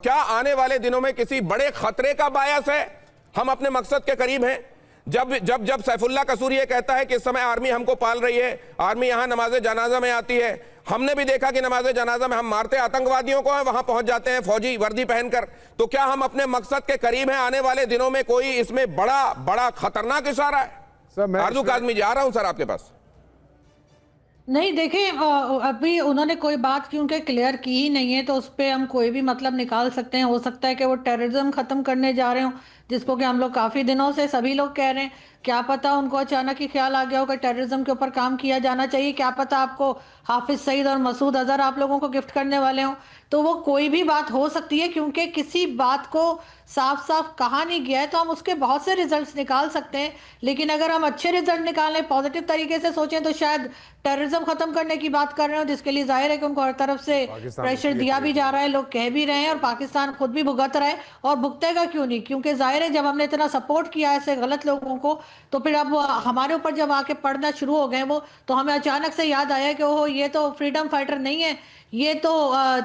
क्या आने वाले दिनों में किसी बड़े खतरे का बायस है? हम अपने मकसद के करीब हैं। जब जब जब सैफुल्लाह कसूरी ये कहता है कि इस समय आर्मी हमको पाल रही है, आर्मी यहां नमाज़े जनाजा में आती है, हमने भी देखा कि नमाज़े जनाजा में हम मारते आतंकवादियों को हैं, वहां पहुंच जाते हैं फौजी वर्दी पहनकर। तो क्या हम अपने मकसद के करीब हैं? आने वाले दिनों में कोई इसमें बड़ा बड़ा खतरनाक इशारा है? आरजू काज़मी जी, आ रहा हूं सर आपके पास। नहीं देखिए, अभी उन्होंने कोई बात क्योंकि क्लियर की ही नहीं है, तो उस पर हम कोई भी मतलब निकाल सकते हैं। हो सकता है कि वो टेररिज्म खत्म करने जा रहे हो, जिसको कि हम लोग काफी दिनों से सभी लोग कह रहे हैं। क्या पता उनको अचानक ही ख्याल आ गया हो कि टेररिज्म के ऊपर काम किया जाना चाहिए। क्या पता आपको हाफिज सईद और मसूद अजहर आप लोगों को गिफ्ट करने वाले हो। तो वो कोई भी बात हो सकती है, क्योंकि किसी बात को साफ साफ कहा नहीं गया है। तो हम उसके बहुत से रिजल्ट्स निकाल सकते हैं, लेकिन अगर हम अच्छे रिजल्ट निकालें, पॉजिटिव तरीके से सोचें, तो शायद टेररिज्म खत्म करने की बात कर रहे हो, जिसके लिए जाहिर है कि उनको हर तरफ से प्रेशर दिया भी जा रहा है, लोग कह भी रहे हैं, और पाकिस्तान खुद भी भुगत रहा है। और भुगतेगा क्यों नहीं, क्योंकि जाहिर है जब हमने इतना सपोर्ट किया ऐसे गलत लोगों को, तो फिर अब हमारे ऊपर जब आके पड़ना शुरू हो गए वो, तो हमें अचानक से याद आया कि ओहो, ये तो फ्रीडम फाइटर नहीं है, ये तो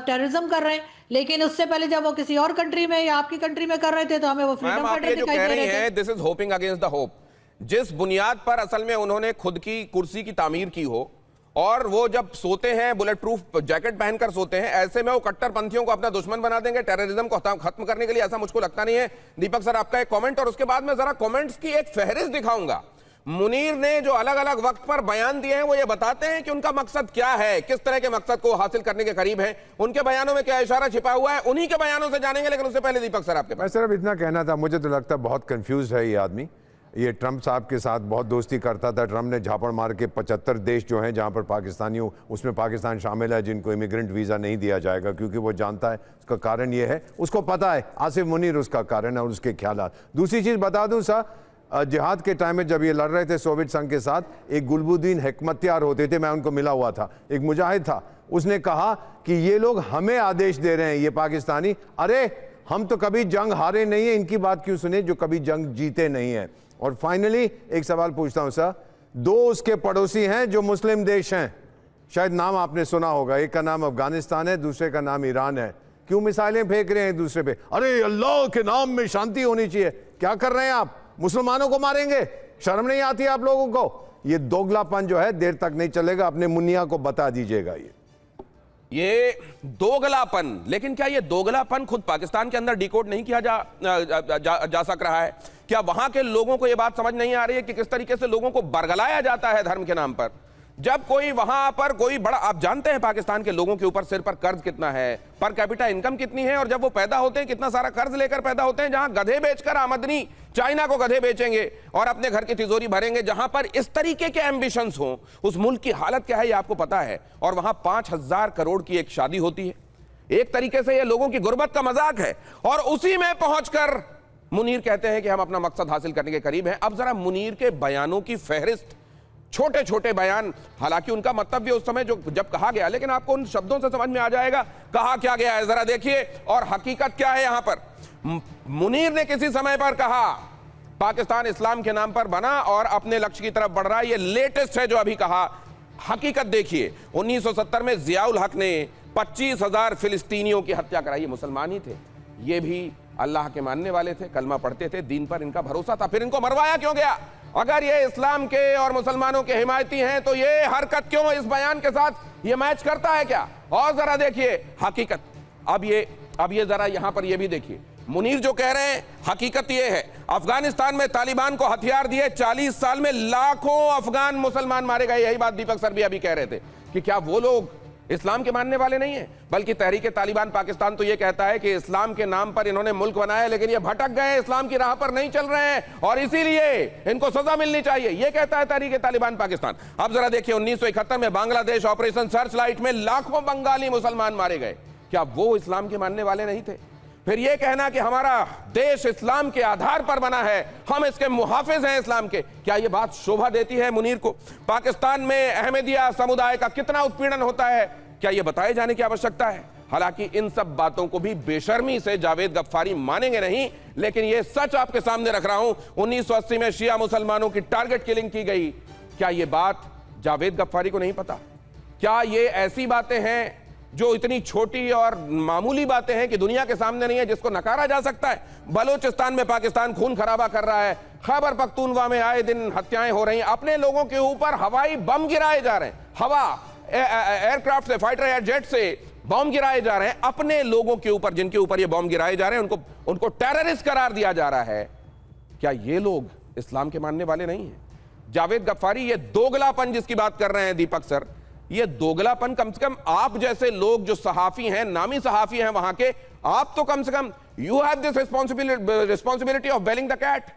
टेररिज्म कर रहे हैं। लेकिन उससे पहले जब वो किसी और कंट्री में या आपकी कंट्री में कर रहे थे, तो हमें वो फ्रीडम फाइटर दिखाई दे रहे थे। This is hoping against the hope. जिस बुनियाद पर असल में उन्होंने खुद की कुर्सी की तामीर की हो, और वो जब सोते हैं बुलेट प्रूफ जैकेट पहनकर सोते हैं, ऐसे में वो कट्टरपंथियों को अपना दुश्मन बना देंगे टेररिज्म को खत्म करने के लिए। ऐसा मुझको लगता नहीं है। दीपक सर, आपका एक कमेंट, और उसके बाद मैं जरा कमेंट्स की एक फहरिस्त दिखाऊंगा। मुनीर ने जो अलग अलग वक्त पर बयान दिए हैं, वो ये बताते हैं कि उनका मकसद क्या है, किस तरह के मकसद को हासिल करने के करीब है, उनके बयानों में क्या इशारा छिपा हुआ है, उन्हीं के बयानों से जानेंगे। लेकिन उससे पहले दीपक सर आपके पास। मैं सिर्फ इतना कहना था, मुझे तो लगता है बहुत कंफ्यूज है ये आदमी। ये ट्रंप साहब के साथ बहुत दोस्ती करता था। ट्रंप ने झापड़ मार के 75 देश जो हैं जहां पर पाकिस्तानियों, उसमें पाकिस्तान शामिल है, जिनको इमिग्रेंट वीज़ा नहीं दिया जाएगा, क्योंकि वो जानता है उसका कारण ये है, उसको पता है आसिफ मुनीर उसका कारण है और उसके ख्यालात। दूसरी चीज़ बता दूं सर, जिहाद के टाइम में जब ये लड़ रहे थे सोवियत संघ के साथ, एक गुलबुद्दीन हिकमतियार होते थे, मैं उनको मिला हुआ था, एक मुजाहिद था, उसने कहा कि ये लोग हमें आदेश दे रहे हैं, ये पाकिस्तानी, अरे हम तो कभी जंग हारे नहीं है, इनकी बात क्यों सुने जो कभी जंग जीते नहीं है। और फाइनली एक सवाल पूछता हूं सर, दो उसके पड़ोसी हैं जो मुस्लिम देश हैं, शायद नाम आपने सुना होगा, एक का नाम अफगानिस्तान है, दूसरे का नाम ईरान है। क्यों मिसाइलें फेंक रहे हैं एक दूसरे पे? अरे अल्लाह के नाम में शांति होनी चाहिए। क्या कर रहे हैं आप? मुसलमानों को मारेंगे? शर्म नहीं आती आप लोगों को? ये दोगलापन जो है देर तक नहीं चलेगा, अपने मुन्निया को बता दीजिएगा। ये दोगलापन, लेकिन क्या ये दोगलापन खुद पाकिस्तान के अंदर डिकोड नहीं किया जा सक रहा है? क्या वहां के लोगों को यह बात समझ नहीं आ रही है कि किस तरीके से लोगों को बरगलाया जाता है धर्म के नाम पर? जब कोई वहां पर कोई बड़ा, आप जानते हैं पाकिस्तान के लोगों के ऊपर सिर पर कर्ज कितना है, पर कैपिटा इनकम कितनी है, और जब वो पैदा होते हैं कितना सारा कर्ज लेकर पैदा होते हैं, जहां गधे बेचकर आमदनी, चाइना को गधे बेचेंगे और अपने घर की तिजोरी भरेंगे। जहां पर इस तरीके के एम्बिशंस हो, उस मुल्क की हालत क्या है ये आपको पता है। और वहां 5,000 करोड़ की एक शादी होती है। एक तरीके से ये लोगों की गुर्बत का मजाक है, और उसी में पहुंचकर मुनीर कहते हैं कि हम अपना मकसद हासिल करने के करीब हैं। अब जरा मुनीर के बयानों की फहरिस्त, छोटे छोटे बयान, हालांकि उनका मंतव्य उस समय जो जब कहा गया, लेकिन आपको उन शब्दों से समझ में आ जाएगा कहा क्या गया है, जरा देखिए। और हकीकत क्या है यहां पर? मुनीर ने किसी समय पर कहा पाकिस्तान इस्लाम के नाम पर बना और अपने लक्ष्य की तरफ बढ़ रहा है। ये लेटेस्ट है जो अभी कहा। हकीकत देखिए, 1970 में जियाउल हक ने 25,000 फिलिस्तीनियों की हत्या कराई। ये मुसलमान ही थे, ये भी अल्लाह के मानने वाले थे, कलमा पढ़ते थे, दीन पर इनका भरोसा था। फिर इनको मरवाया क्यों गया? अगर ये इस्लाम के और मुसलमानों के हिमायती हैं, तो ये हरकत क्यों इस बयान के साथ ये मैच करता है क्या? और जरा देखिए हकीकत। अब ये जरा यहां पर ये भी देखिए, मुनीर जो कह रहे हैं, हकीकत ये है, अफगानिस्तान में तालिबान को हथियार दिए, 40 साल में लाखों अफगान मुसलमान मारे गए। यही बात दीपक सर भी अभी कह रहे थे कि क्या वो लोग इस्लाम के मानने वाले नहीं है? बल्कि तहरीक तालिबान पाकिस्तान तो ये कहता है कि इस्लाम के नाम पर इन्होंने मुल्क बनाया, लेकिन ये भटक गए, इस्लाम की राह पर नहीं चल रहे हैं, और इसीलिए इनको सजा मिलनी चाहिए, ये कहता है तहरीक तालिबान पाकिस्तान। अब जरा देखिए, 1971 में बांग्लादेश ऑपरेशन सर्च लाइट में लाखों बंगाली मुसलमान मारे गए। क्या वो इस्लाम के मानने वाले नहीं थे? फिर ये कहना कि हमारा देश इस्लाम के आधार पर बना है, हम इसके मुहाफिज हैं इस्लाम के, क्या ये बात शोभा देती है मुनीर को? पाकिस्तान में अहमदिया समुदाय का कितना उत्पीड़न होता है, क्या ये बताए जाने की आवश्यकता है? हालांकि इन सब बातों को भी बेशर्मी से जावेद गफ्फारी मानेंगे नहीं, लेकिन ये सच आपके सामने रख रहा हूं। 1980 में शिया मुसलमानों की टारगेट किलिंग की गई। क्या ये बात जावेद गफ्फारी को नहीं पता? क्या ये ऐसी बातें हैं जो इतनी छोटी और मामूली बातें हैं कि दुनिया के सामने नहीं है, जिसको नकारा जा सकता है। बलूचिस्तान में पाकिस्तान खून खराबा कर रहा है, खैबर पख्तूनवा में आए दिन हत्याएं हो रही हैं, अपने लोगों के ऊपर हवाई बम गिराए जा रहे हैं, हवा एयरक्राफ्ट से, फाइटर जेट से बम गिराए जा रहे हैं अपने लोगों के ऊपर, जिनके ऊपर ये बम गिराए जा रहे हैं उनको टेररिस्ट करार दिया जा रहा है। क्या ये लोग इस्लाम के मानने वाले नहीं हैं? जावेद गफ्फारी, ये दोगलापन जिसकी बात कर रहे हैं दीपक सर, ये दोगलापन कम से कम आप जैसे लोग जो सहाफी हैं, नामी सहाफी हैं वहां के, आप तो कम से कम you have this responsibility of belling the cat.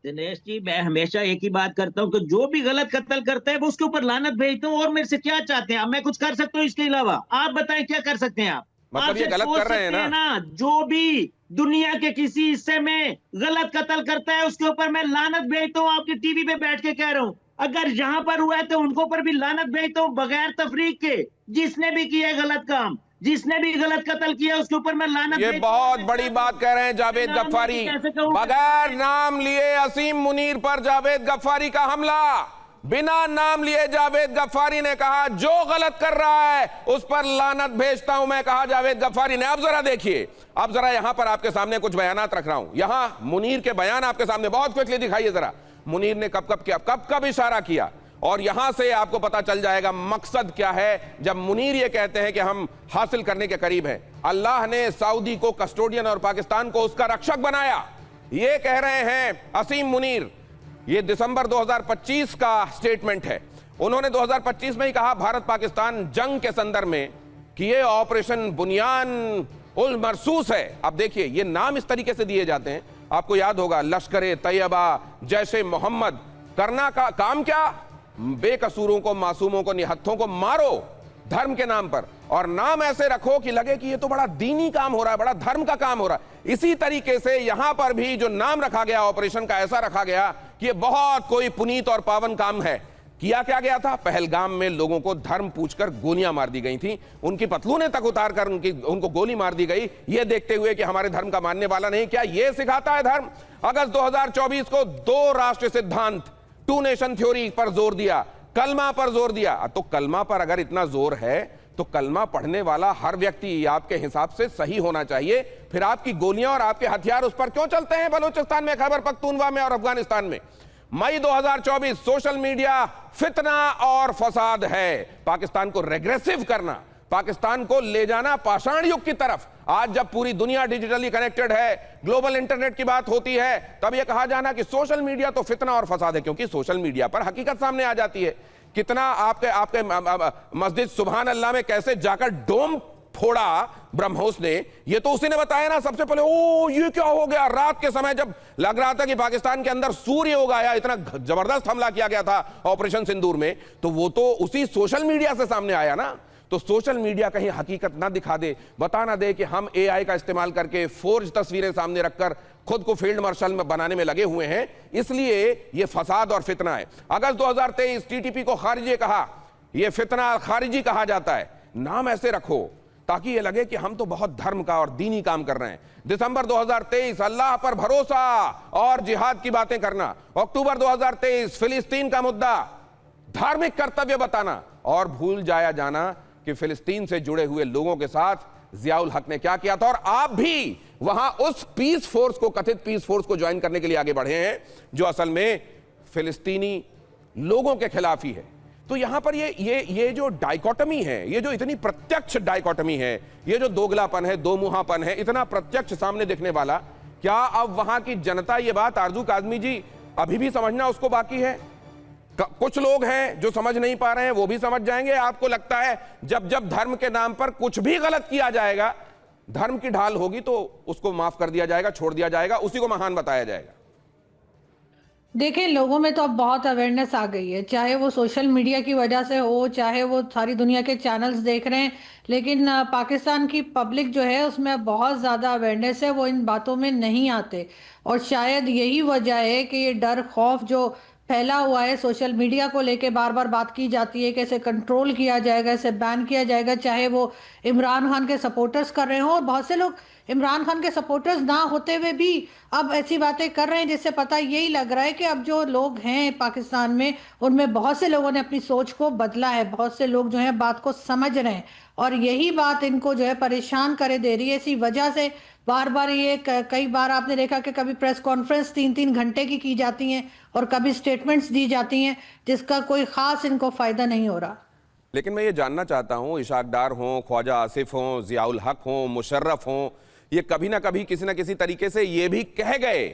Dinesh ji, मैं हमेशा एक ही बात करता हूँ कि जो भी गलत कत्ल करता है वो उसके ऊपर लानत भेजता हूँ, और मेरे से क्या चाहते हैं आप? मैं कुछ कर सकता हूँ इसके अलावा? आप बताएं क्या कर सकते हैं आप? मतलब ये गलत कर रहे हैं ना? जो भी दुनिया के किसी हिस्से में गलत कत्ल करता है उसके ऊपर मैं लानत भेजता हूँ, आपकी टीवी पे बैठ के कह रहा हूँ। अगर यहाँ पर हुआ है तो उनको ऊपर भी लानत भेजता हूँ बगैर तफरीक के। जिसने भी किया है गलत काम, जिसने भी गलत कत्ल किया उसके ऊपर मैं लानत ये बहुत बड़ी बात कह रहे हैं जावेद गफ्फारी। बगैर नाम लिए असीम मुनीर पर जावेद गफ्फारी का हमला, बिना नाम लिए जावेद गफ्फारी ने कहा जो गलत कर रहा है उस पर लानत भेजता हूं मैं, कहा जावेद गफ्फारी ने। अब जरा देखिए, अब जरा यहां पर आपके सामने कुछ बयानात रख रहा हूं, यहां मुनीर के बयान आपके सामने बहुत क्विकली दिखाइए जरा, मुनीर ने कब इशारा किया, और यहां से आपको पता चल जाएगा मकसद क्या है। जब मुनीर ये कहते हैं कि हम हासिल करने के करीब हैं, अल्लाह ने सऊदी को कस्टोडियन और पाकिस्तान को उसका रक्षक बनाया, ये कह रहे हैं असीम मुनीर। ये दिसंबर 2025 का स्टेटमेंट है। उन्होंने 2025 में ही कहा भारत पाकिस्तान जंग के संदर्भ में कि ये ऑपरेशन बुनियान उल मरसूस है। अब देखिए, ये नाम इस तरीके से दिए जाते हैं, आपको याद होगा लश्कर तैयबा, जैश ए मोहम्मद, करना का काम क्या? बेकसूरों को, मासूमों को, निहत्थों को मारो धर्म के नाम पर, और नाम ऐसे रखो कि लगे कि ये तो बड़ा दीनी काम हो रहा है, बड़ा धर्म का काम हो रहा है। इसी तरीके से यहां पर भी जो नाम रखा गया ऑपरेशन का, ऐसा रखा गया कि ये बहुत कोई पुनीत और पावन काम है। किया क्या गया था? पहलगाम में लोगों को धर्म पूछकर गोलियां मार दी गई थी, उनकी पतलूनें तक उतार कर उनको गोली मार दी गई, ये देखते हुए कि हमारे धर्म का मानने वाला नहीं। क्या ये सिखाता है धर्म? अगस्त 2024 को 2 राष्ट्र सिद्धांत, 2 नेशन थ्योरी पर जोर दिया, कलमा पर जोर दिया। तो कलमा पर अगर इतना जोर है तो कलमा पढ़ने वाला हर व्यक्ति आपके हिसाब से सही होना चाहिए, फिर आपकी गोलियां और आपके हथियार उस पर क्यों चलते हैं? बलूचिस्तान में, खैबर पख्तूनवा में और अफगानिस्तान में। मई 2024, सोशल मीडिया फितना और फसाद है, पाकिस्तान को रेग्रेसिव करना, पाकिस्तान को ले जाना पाषाण युग की तरफ। आज जब पूरी दुनिया डिजिटली कनेक्टेड है, ग्लोबल इंटरनेट की बात होती है, तब यह कहा जाना कि सोशल मीडिया तो फितना और फसाद है, क्योंकि सोशल मीडिया पर हकीकत सामने आ जाती है। कितना आपके मस्जिद सुभान अल्लाह में कैसे जाकर डोम फोड़ा ब्रह्मोस ने, ये तो उसी ने बताया ना सबसे पहले। ओ ये क्या हो गया? रात के समय जब लग रहा था कि पाकिस्तान के अंदर सूर्य उगाया, इतना जबरदस्त हमला किया गया था ऑपरेशन सिंदूर में, तो वो तो उसी सोशल मीडिया से सामने आया ना। तो सोशल मीडिया कहीं हकीकत ना दिखा दे, बता ना दे कि हम एआई का इस्तेमाल करके फोर्ज तस्वीरें सामने रखकर खुद को फील्ड मार्शल में बनाने में लगे हुए हैं, इसलिए ये फसाद और फितना है। अगस्त 2023 टीटीपी को खारिजी कहा, यह फितना खारिजी कहा जाता है। नाम ऐसे रखो ताकि ये लगे कि हम तो बहुत धर्म का और दीनी काम कर रहे हैं। दिसंबर 2023 अल्लाह पर भरोसा और जिहाद की बातें करना। अक्टूबर 2023 फिलिस्तीन का मुद्दा, धार्मिक कर्तव्य बताना, और भूल जाया जाना कि फिलिस्तीन से जुड़े हुए लोगों के साथ जियाउल हक ने क्या किया था, और आप भी वहां उस पीस फोर्स को, कथित पीस फोर्स को ज्वाइन करने के लिए आगे बढ़े हैं जो असल में फिलिस्तीनी लोगों के खिलाफ ही है। तो यहां पर ये जो डाइकोटमी है, ये जो इतनी प्रत्यक्ष डाइकोटमी है, ये जो दोगलापन है, दो मुहापन है, इतना प्रत्यक्ष सामने दिखने वाला, क्या अब वहां की जनता ये बात, आरजू काज़मी जी, अभी भी समझना उसको बाकी है? कुछ लोग हैं जो समझ नहीं पा रहे हैं, वो भी समझ जाएंगे। आपको लगता है जब जब धर्म के नाम पर कुछ भी गलत किया जाएगा, धर्म की ढाल होगी तो उसको माफ कर दिया जाएगा, छोड़ दिया जाएगा, उसी को महान बताया जाएगा? देखिए, लोगों में तो अब बहुत अवेयरनेस आ गई है, चाहे वो सोशल मीडिया की वजह से हो, चाहे वो सारी दुनिया के चैनल्स देख रहे हैं, लेकिन पाकिस्तान की पब्लिक जो है उसमें बहुत ज़्यादा अवेयरनेस है, वो इन बातों में नहीं आते। और शायद यही वजह है कि ये डर खौफ जो फैला हुआ है। सोशल मीडिया को लेके बार बार बात की जाती है कि इसे कंट्रोल किया जाएगा, इसे बैन किया जाएगा, चाहे वो इमरान खान के सपोर्टर्स कर रहे हो। और बहुत से लोग इमरान खान के सपोर्टर्स ना होते हुए भी अब ऐसी बातें कर रहे हैं, जिससे पता यही लग रहा है कि अब जो लोग हैं पाकिस्तान में, उनमें बहुत से लोगों ने अपनी सोच को बदला है। बहुत से लोग जो है बात को समझ रहे हैं, और यही बात इनको जो है परेशान करे दे रही है। इसी वजह से बार बार ये कई बार आपने देखा कि कभी प्रेस कॉन्फ्रेंस 3-3 घंटे की जाती हैं और कभी स्टेटमेंट्स दी जाती हैं, जिसका कोई खास इनको फायदा नहीं हो रहा। लेकिन मैं ये जानना चाहता हूं, इशाक डार हों, ख्वाजा आसिफ हों, जियाउल हक हों, मुशर्रफ हों, ये कभी ना कभी किसी ना किसी तरीके से ये भी कह गए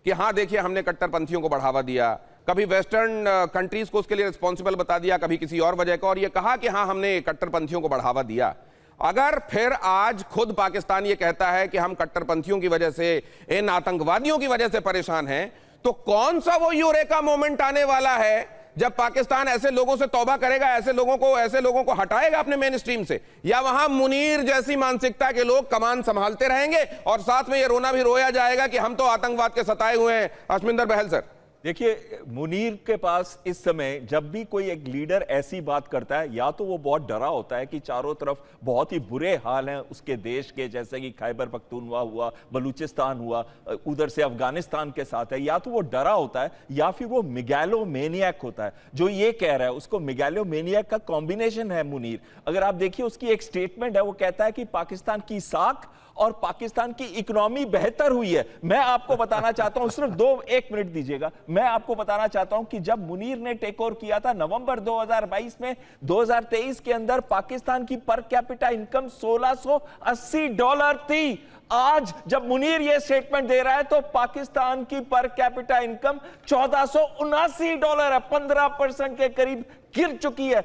कि हाँ देखिए हमने कट्टरपंथियों को बढ़ावा दिया, कभी वेस्टर्न कंट्रीज को उसके लिए रिस्पॉन्सिबल बता दिया, कभी किसी और वजह का, और ये कहा कि हाँ हमने कट्टरपंथियों को बढ़ावा दिया। अगर फिर आज खुद पाकिस्तान ये कहता है कि हम कट्टरपंथियों की वजह से, इन आतंकवादियों की वजह से परेशान हैं, तो कौन सा वो यूरेका मोमेंट आने वाला है जब पाकिस्तान ऐसे लोगों से तौबा करेगा, ऐसे लोगों को हटाएगा अपने मेन स्ट्रीम से? या वहां मुनीर जैसी मानसिकता के लोग कमान संभालते रहेंगे और साथ में ये रोना भी रोया जाएगा कि हम तो आतंकवाद के सताए हुए हैं? अशमिंदर बहल सर, देखिए, मुनीर के पास इस समय जब भी कोई एक लीडर ऐसी बात करता है, या तो वो बहुत डरा होता है कि चारों तरफ बहुत ही बुरे हाल हैं उसके देश के, जैसे कि खैबर पख्तूनवा हुआ, बलूचिस्तान हुआ, उधर से अफगानिस्तान के साथ है, या तो वो डरा होता है या फिर वो मिगैलोमेनियक होता है जो ये कह रहा है। उसको मिगैलोमेनियक का कॉम्बिनेशन है मुनीर। अगर आप देखिए उसकी एक स्टेटमेंट है, वो कहता है कि पाकिस्तान की साख और पाकिस्तान की इकोनॉमी बेहतर हुई है। मैं आपको बताना चाहता हूं, सिर्फ 1 मिनट दीजिएगा, मैं आपको बताना चाहता हूं कि जब मुनीर ने टेक ओवर किया था नवंबर 2022 में, 2023 के अंदर पाकिस्तान की पर कैपिटा इनकम $1680 थी। आज जब मुनीर ये स्टेटमेंट दे रहा है तो पाकिस्तान की पर कैपिटा इनकम $1479 है, 15% के करीब गिर चुकी है।